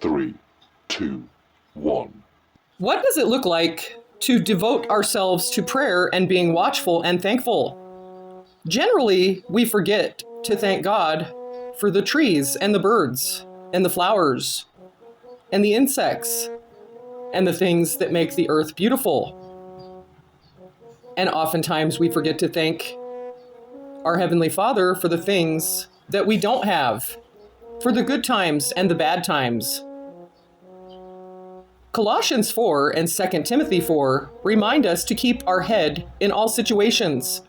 3, 2, 1. What does it look like to devote ourselves to prayer and being watchful and thankful? Generally, we forget to thank God for the trees and the birds and the flowers and the insects and the things that make the earth beautiful. And oftentimes we forget to thank our Heavenly Father for the things that we don't have, for the good times and the bad times. Colossians 4 and 2 Timothy 4 remind us to keep our head in all situations,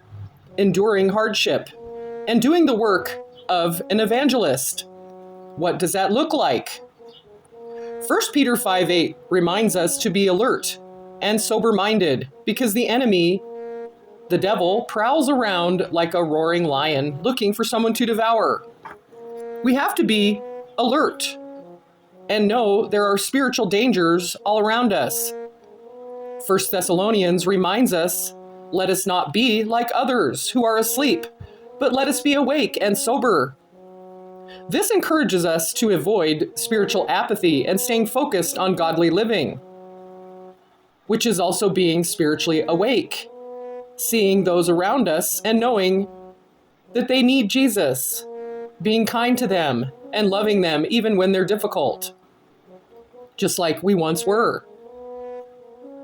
enduring hardship, and doing the work of an evangelist. What does that look like? 1 Peter 5:8 reminds us to be alert and sober-minded because the enemy, the devil, prowls around like a roaring lion looking for someone to devour. We have to be alert and know there are spiritual dangers all around us. 1 Thessalonians reminds us, let us not be like others who are asleep, but let us be awake and sober. This encourages us to avoid spiritual apathy and staying focused on godly living, which is also being spiritually awake, seeing those around us and knowing that they need Jesus, being kind to them and loving them even when they're difficult, just like we once were.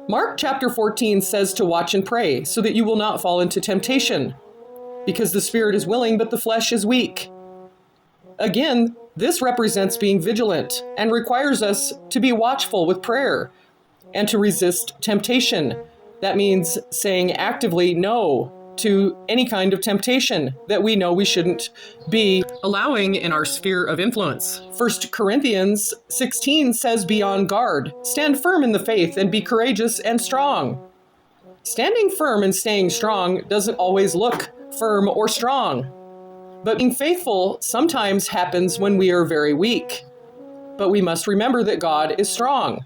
Mark chapter 14 says to watch and pray so that you will not fall into temptation, because the spirit is willing, but the flesh is weak. Again, this represents being vigilant and requires us to be watchful with prayer and to resist temptation. That means saying actively no to any kind of temptation that we know we shouldn't be allowing in our sphere of influence. 1 Corinthians 16 says, be on guard, stand firm in the faith, and be courageous and strong. Standing firm and staying strong doesn't always look firm or strong. But being faithful sometimes happens when we are very weak. But we must remember that God is strong.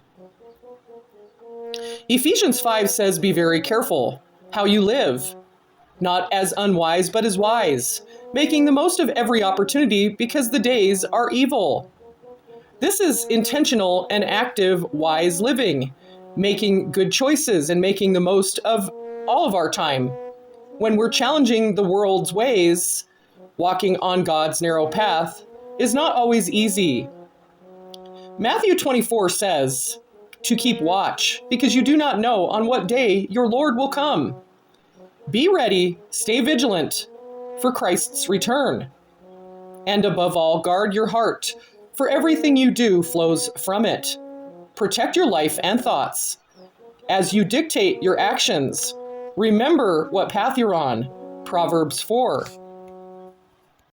Ephesians 5 says, be very careful how you live, not as unwise, but as wise, making the most of every opportunity because the days are evil. This is intentional and active, wise living, making good choices and making the most of all of our time. When we're challenging the world's ways, walking on God's narrow path is not always easy. Matthew 24 says to keep watch because you do not know on what day your Lord will come. Be ready, stay vigilant for Christ's return. And above all, guard your heart, for everything you do flows from it. Protect your life and thoughts. As you dictate your actions, remember what path you're on. Proverbs 4.